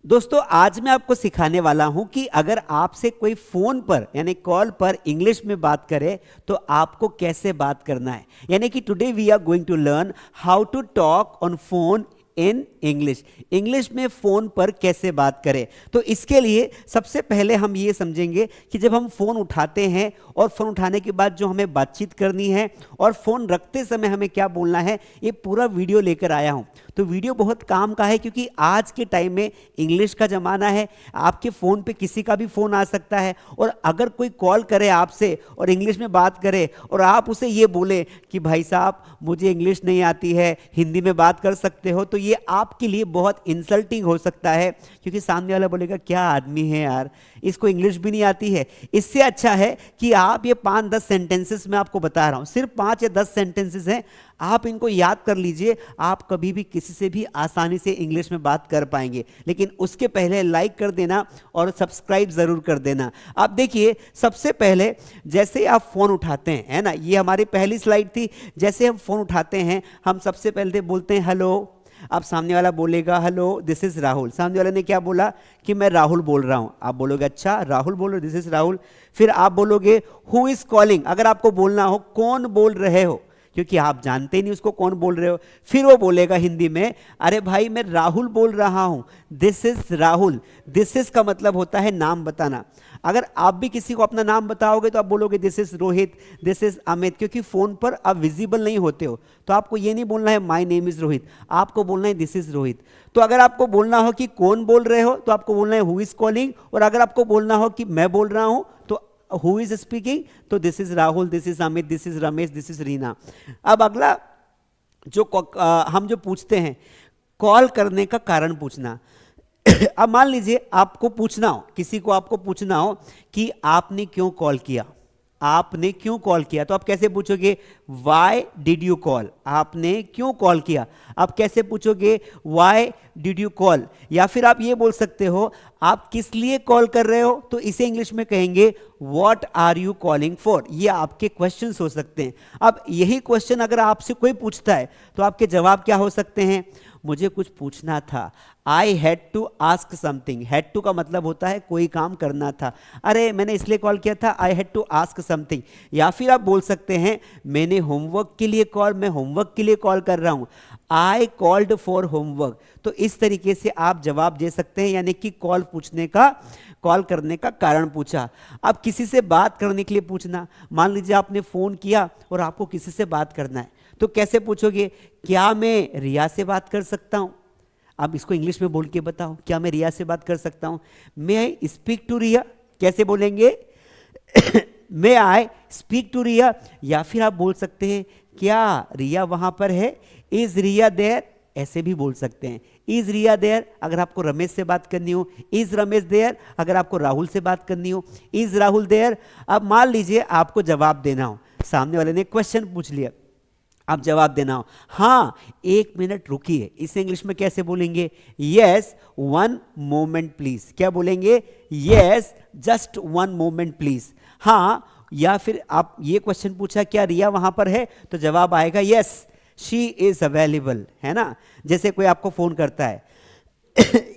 दोस्तों आज मैं आपको सिखाने वाला हूं कि अगर आपसे कोई फोन पर यानी कॉल पर इंग्लिश में बात करे तो आपको कैसे बात करना है। यानी कि today we are going to learn how to talk on phone in English. English में फोन पर कैसे बात करें। तो इसके लिए सबसे पहले हम ये समझेंगे कि जब हम फोन उठाते हैं और फोन उठाने के बाद जो हमें बातचीत करनी है और फोन रखते समय हमें क्या बोलना है, ये पूरा वीडियो लेकर आया हूं। तो वीडियो बहुत काम का है क्योंकि आज के टाइम में इंग्लिश का ज़माना है। आपके फ़ोन पे किसी का भी फ़ोन आ सकता है और अगर कोई कॉल करे आपसे और इंग्लिश में बात करे और आप उसे ये बोले कि भाई साहब मुझे इंग्लिश नहीं आती है, हिंदी में बात कर सकते हो, तो ये आपके लिए बहुत इंसल्टिंग हो सकता है क्योंकि सामने वाला बोलेगा क्या आदमी है यार, इसको इंग्लिश भी नहीं आती है। इससे अच्छा है कि आप ये 5-10 सेंटेंसेस मैं आपको बता रहा हूँ, सिर्फ 5 या 10 सेंटेंसेस हैं, आप इनको याद कर लीजिए। आप कभी भी किसी से भी आसानी से इंग्लिश में बात कर पाएंगे। लेकिन उसके पहले लाइक कर देना और सब्सक्राइब ज़रूर कर देना। आप देखिए सबसे पहले जैसे आप फ़ोन उठाते हैं, है ना, ये हमारी पहली स्लाइड थी। जैसे हम फ़ोन उठाते हैं हम सबसे पहले बोलते हैं हेलो। अब सामने वाला बोलेगा हेलो दिस इज़ राहुल। सामने वाले ने क्या बोला कि मैं राहुल बोल रहा हूँ। आप बोलोगे अच्छा राहुल बोल रहे, दिस इज़ राहुल। फिर आप बोलोगे हु इज़ कॉलिंग। अगर आपको बोलना हो कौन बोल रहे हो, क्योंकि आप जानते ही नहीं उसको कौन बोल रहे हो। फिर वो बोलेगा हिंदी में अरे भाई मैं राहुल बोल रहा हूं, this is Rahul. This is का मतलब होता है नाम बताना। अगर आप भी किसी को अपना नाम बताओगे तो आप बोलोगे this is Rohit, this is Amit, क्योंकि फोन पर आप विजिबल नहीं होते हो। तो आपको ये नहीं बोलना है माय नेम इज रोहित, आपको बोलना है दिस इज रोहित। तो अगर आपको बोलना हो कि कौन बोल रहे हो तो आपको बोलना है हु इज कॉलिंग, और अगर आपको बोलना हो कि मैं बोल रहा हूं तो हु इज स्पीकिंग, तो this is Rahul, this is Amit, this is Ramesh, this is Reena. अब अगला जो हम जो पूछते हैं कॉल करने का कारण पूछना। अब मान लीजिए आपको पूछना हो, किसी को आपको पूछना हो कि आपने क्यों कॉल किया, आपने क्यों कॉल किया, तो आप कैसे पूछोगे वाई डिड यू कॉल। आपने क्यों कॉल किया, आप कैसे पूछोगे वाई डिड यू कॉल। या फिर आप ये बोल सकते हो आप किस लिए कॉल कर रहे हो, तो इसे इंग्लिश में कहेंगे what are you calling for. ये आपके क्वेश्चंस हो सकते हैं। अब यही क्वेश्चन अगर आपसे कोई पूछता है तो आपके जवाब क्या हो सकते हैं, मुझे कुछ पूछना था, I had to ask something. Had to का मतलब होता है कोई काम करना था, अरे मैंने इसलिए कॉल किया था, I had to ask something. या फिर आप बोल सकते हैं मैंने होमवर्क के लिए कॉल, मैं होमवर्क के लिए कॉल कर रहा हूं, आई कॉल्ड फॉर होमवर्क। तो इस तरीके से आप जवाब दे सकते हैं, यानी कि कॉल पूछने का, कॉल करने का कारण पूछा। अब किसी से बात करने के लिए पूछना, मान लीजिए आपने फोन किया और आपको किसी से बात करना है, तो कैसे पूछोगे क्या मैं रिया से बात कर सकता हूं। अब इसको इंग्लिश में बोल के बताओ, क्या मैं रिया से बात कर सकता हूं, मे आई स्पीक टू रिया। कैसे बोलेंगे मे आई स्पीक टू रिया। या फिर आप बोल सकते हैं क्या रिया वहां पर है, इज रिया देयर, ऐसे भी बोल सकते हैं। इज रिया देयर अगर आपको रमेश से बात करनी हो, इज रमेश देयर अगर आपको राहुल से बात करनी हो, इज राहुल देयर। अब मान लीजिए आपको जवाब देना हो, सामने वाले ने क्वेश्चन पूछ लिया, आप जवाब देना हो, हाँ एक मिनट रुकिए, इसे इंग्लिश में कैसे बोलेंगे, यस वन मोमेंट प्लीज। क्या बोलेंगे, yes just one moment please. हाँ, या फिर आप ये क्वेश्चन पूछा क्या रिया वहां पर है, तो जवाब आएगा यस शी इज अवेलेबल, है ना। जैसे कोई आपको फोन करता है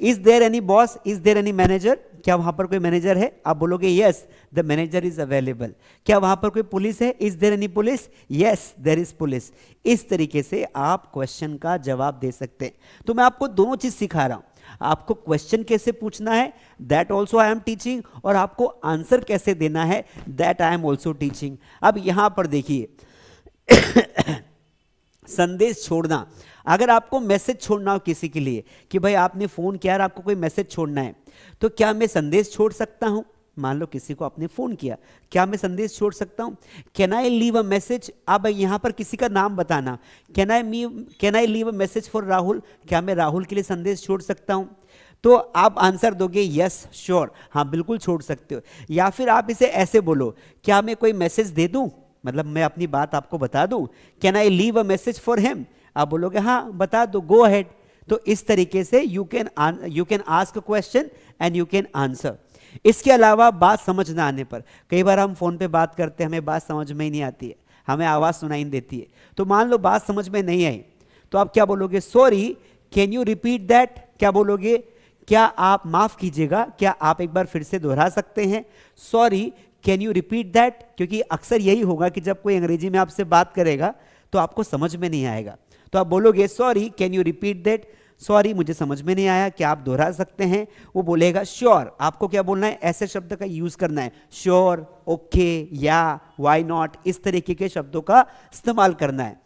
is there any boss, is there any manager, क्या वहां पर कोई मैनेजर है, आप बोलोगे yes the manager is available. क्या वहां पर कोई पुलिस है, is there any police, yes there is police. इस तरीके से आप क्वेश्चन का जवाब दे सकते हैं। तो मैं आपको दोनों चीज सिखा रहा हूं, आपको क्वेश्चन कैसे पूछना है that also I am teaching, और आपको आंसर कैसे देना है that I am also teaching. अब यहां पर देखिए संदेश छोड़ना, अगर आपको मैसेज छोड़ना हो किसी के लिए कि भाई आपने फोन किया और आपको कोई मैसेज छोड़ना है, तो क्या मैं संदेश छोड़ सकता हूं। मान लो किसी को आपने फोन किया, क्या मैं संदेश छोड़ सकता हूं, can I leave a message. अब यहां पर किसी का नाम बताना, can I leave a message for Rahul, क्या मैं राहुल के लिए संदेश छोड़ सकता हूं। तो आप आंसर दोगे यस श्योर, हाँ बिल्कुल छोड़ सकते हो। या फिर आप इसे ऐसे बोलो, क्या मैं कोई मैसेज दे दूं, मतलब मैं अपनी बात आपको बता दूं, can I leave a message for him, आप बोलोगे हाँ बता दो, गो अहेड। तो इस तरीके से you can ask question and you can answer. इसके अलावा बात समझ ना आने पर, कई बार हम फोन पे बात करते हैं, हमें बात समझ में ही नहीं आती है, हमें आवाज सुनाई देती है। तो मान लो बात समझ में नहीं आई, तो आप क्या बोलोगे, sorry can you repeat that. क्या बोलोगे, क्या आप माफ कीजिएगा, क्या आप एक बार फिर से दोहरा सकते हैं? Sorry, can you repeat that? क्योंकि अक्सर यही होगा कि जब कोई अंग्रेजी में आपसे बात करेगा तो आपको समझ में नहीं आएगा, तो आप बोलोगे sorry can you repeat that, sorry मुझे समझ में नहीं आया, क्या आप दोहरा सकते हैं? वो बोलेगा श्योर। आपको क्या बोलना है? ऐसे शब्द का यूज करना है, श्योर, ओके, या, व्हाई नॉट, इस तरीके के शब्दों का इस्तेमाल करना है।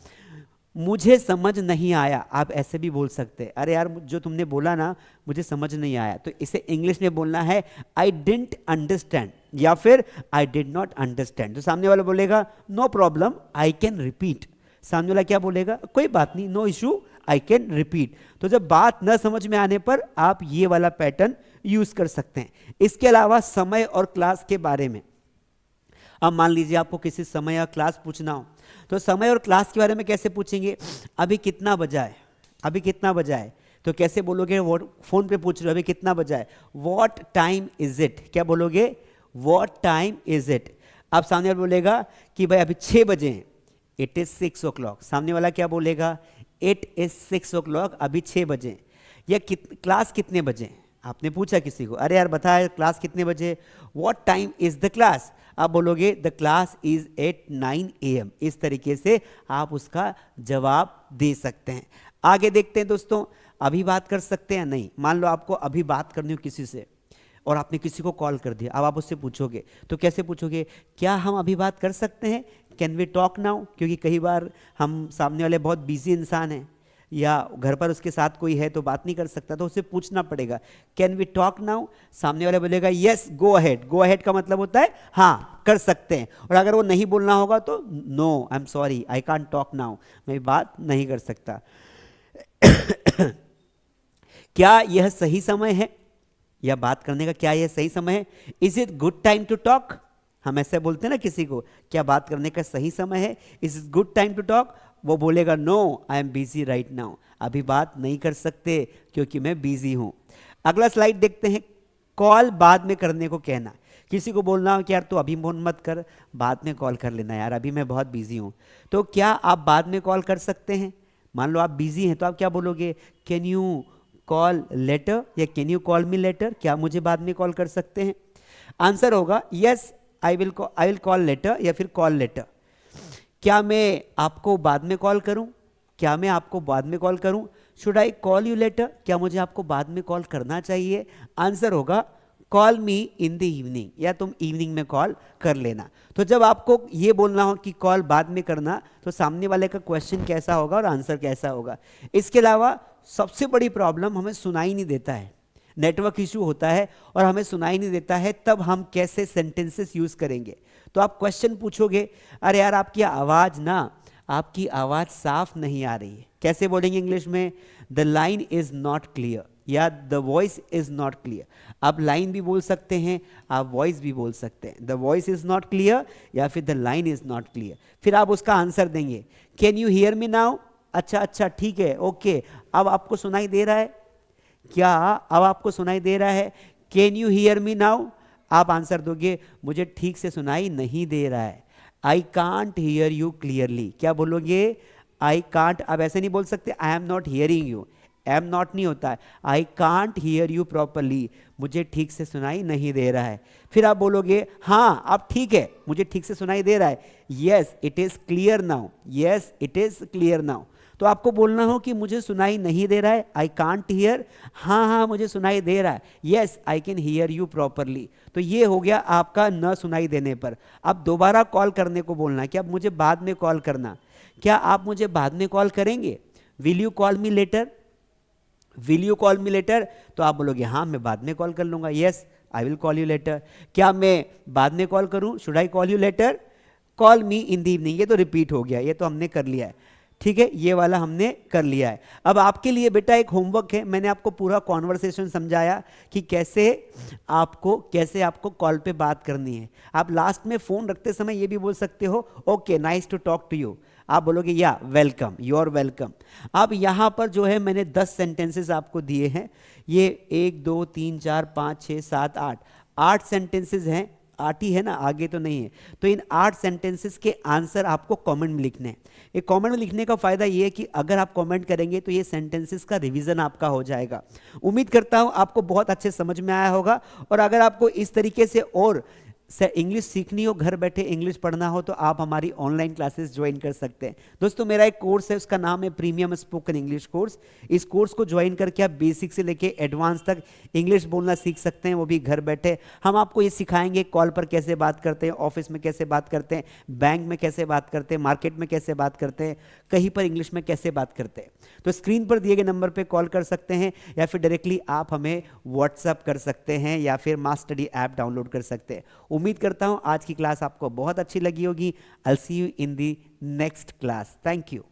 मुझे समझ नहीं आया, आप ऐसे भी बोल सकते हैं, अरे यार जो तुमने बोला ना मुझे समझ नहीं आया, तो इसे इंग्लिश में बोलना है आई डिडंट अंडरस्टैंड या फिर आई डिड नॉट अंडरस्टैंड। तो सामने वाला बोलेगा no problem I can repeat, सामने वाला क्या बोलेगा? कोई बात नहीं, no issue I can repeat. तो जब बात न समझ में आने पर आप ये वाला पैटर्न यूज कर सकते हैं। इसके अलावा समय और क्लास के बारे में, अब मान लीजिए आपको किसी समय या क्लास पूछना हो, तो समय और क्लास के बारे में कैसे पूछेंगे? अभी कितना बजा है, अभी कितना बजा है, तो कैसे बोलोगे? वो फोन पे पूछ रहे हो अभी कितना बजा है, व्हाट टाइम इज इट, क्या बोलोगे? What time is it. अब सामने वाला बोलेगा कि भाई अभी 6 बजे हैं, इट इज 6 o'clock, सामने वाला क्या बोलेगा? इट इज 6 o'clock, अभी 6 बजे हैं। या क्लास कितने बजे? आपने पूछा किसी को, अरे यार बता क्लास कितने बजे, what time is the class, आप बोलोगे the class is at 9 AM। इस तरीके से आप उसका जवाब दे सकते हैं। आगे देखते हैं दोस्तों, अभी बात कर सकते हैं नहीं। मान लो आपको अभी बात करनी हो किसी से और आपने किसी को कॉल कर दिया, अब आप उससे पूछोगे तो कैसे पूछोगे? क्या हम अभी बात कर सकते हैं? Can we talk now? क्योंकि कई बार हम सामने वाले बहुत बिजी इंसान हैं या घर पर उसके साथ कोई है तो बात नहीं कर सकता, तो उसे पूछना पड़ेगा कैन वी टॉक नाउ। सामने वाला बोलेगा yes go ahead. Go ahead का मतलब होता है हाँ कर सकते हैं, और अगर वो नहीं बोलना होगा तो no I am sorry I can't talk now, मैं बात नहीं कर सकता। क्या यह सही समय है या बात करने का, क्या यह सही समय है? Is it good time to talk? हम ऐसे बोलते हैं ना किसी को, क्या बात करने का सही समय है? Is it good time to talk? वो बोलेगा no I am busy right now, अभी बात नहीं कर सकते क्योंकि मैं बिजी हूं। अगला स्लाइड देखते हैं, कॉल बाद में करने को कहना। किसी को बोलना हो कि यार तू अभी फोन मत कर, बाद में कॉल कर लेना यार, अभी मैं बहुत बिजी हूं, तो क्या आप बाद में कॉल कर सकते हैं? मान लो आप बिजी हैं तो आप क्या बोलोगे? कैन यू कॉल लेटर या can you call me later, क्या मुझे बाद में कॉल कर सकते हैं? आंसर होगा yes I will call later या फिर कॉल लेटर। क्या मैं आपको बाद में कॉल करूं? क्या मैं आपको बाद में कॉल करूं? Should I call you later, क्या मुझे आपको बाद में कॉल करना चाहिए? आंसर होगा call me in the evening, या तुम इवनिंग में कॉल कर लेना। तो जब आपको ये बोलना हो कि कॉल बाद में करना, तो सामने वाले का क्वेश्चन कैसा होगा और आंसर कैसा होगा। इसके अलावा सबसे बड़ी प्रॉब्लम, हमें सुनाई नहीं देता है, नेटवर्क इशू होता है और हमें सुनाई नहीं देता है, तब हम कैसे सेंटेंसेस यूज करेंगे? तो आप क्वेश्चन पूछोगे, अरे यार आपकी आवाज साफ नहीं आ रही है, कैसे बोलेंगे इंग्लिश में? The line is not clear या the voice is not clear. आप लाइन भी बोल सकते हैं, आप वॉइस भी बोल सकते हैं, the voice is not clear या फिर the line is not clear. फिर आप उसका आंसर देंगे, can you hear me now? अच्छा ठीक है, ओके, अब आपको सुनाई दे रहा है क्या? अब आपको सुनाई दे रहा है? Can you hear me now? आप आंसर दोगे मुझे ठीक से सुनाई नहीं दे रहा है, I can't hear you clearly, क्या बोलोगे? I can't. अब ऐसे नहीं बोल सकते I am not hearing you, am not नहीं होता है, I can't hear you properly, मुझे ठीक से सुनाई नहीं दे रहा है। फिर आप बोलोगे हाँ अब ठीक है, मुझे ठीक से सुनाई दे रहा है, yes it is clear now, yes it is clear now. तो आपको बोलना हो कि मुझे सुनाई नहीं दे रहा है, आई कांट हियर, हाँ मुझे सुनाई दे रहा है, yes I can hear you properly. तो ये हो गया आपका न सुनाई देने पर। अब दोबारा कॉल करने को बोलना है कि अब मुझे बाद में कॉल करना, क्या आप मुझे बाद में कॉल करेंगे? Will you call me later? Will you call me later? तो आप बोलोगे हाँ मैं बाद में कॉल कर लूंगा, yes I will call you later. क्या मैं बाद में कॉल करूं? Should I call you later? Call me in the evening. ये तो रिपीट हो गया, ये तो हमने कर लिया है, ठीक है, ये वाला हमने कर लिया है। अब आपके लिए बेटा एक होमवर्क है, मैंने आपको पूरा कॉन्वर्सेशन समझाया कि कैसे आपको कॉल पे बात करनी है। आप लास्ट में फोन रखते समय ये भी बोल सकते हो okay nice to talk to you, आप बोलोगे या वेलकम, यू आर वेलकम। अब यहाँ पर जो है मैंने 10 सेंटेंसेस आपको दिए हैं, ये 1 2 3 4 5 6 7 8 8 सेंटेंसेस हैं। 8 ही है ना, आगे तो नहीं है। तो इन 8 सेंटेंसेस के आंसर आपको कमेंट में लिखने हैं। ये कमेंट में लिखने का फायदा ये है कि अगर आप कमेंट करेंगे तो ये सेंटेंसेस का रिवीजन आपका हो जाएगा। उम्मीद करता हूं आपको बहुत अच्छे समझ में आया होगा। और अगर आपको इस तरीके से और इंग्लिश सीखनी हो, घर बैठे इंग्लिश पढ़ना हो, तो आप हमारी ऑनलाइन क्लासेस ज्वाइन कर सकते हैं। दोस्तों मेरा एक कोर्स है, उसका नाम है प्रीमियम स्पोकन इंग्लिश कोर्स। इस कोर्स को ज्वाइन करके आप बेसिक से लेके एडवांस तक इंग्लिश बोलना सीख सकते हैं, वो भी घर बैठे। हम आपको ये सिखाएंगे कॉल पर कैसे बात करते हैं, ऑफिस में कैसे बात करते हैं, बैंक में कैसे बात करते हैं, मार्केट में कैसे बात करते हैं, कहीं पर इंग्लिश में कैसे बात करते हैं। तो स्क्रीन पर दिए गए नंबर पर कॉल कर सकते हैं या फिर डायरेक्टली आप हमें व्हाट्सअप कर सकते हैं या फिर मास स्टडी ऐप डाउनलोड कर सकते हैं। उम्मीद करता हूं आज की क्लास आपको बहुत अच्छी लगी होगी। I will see you in the next class. Thank you.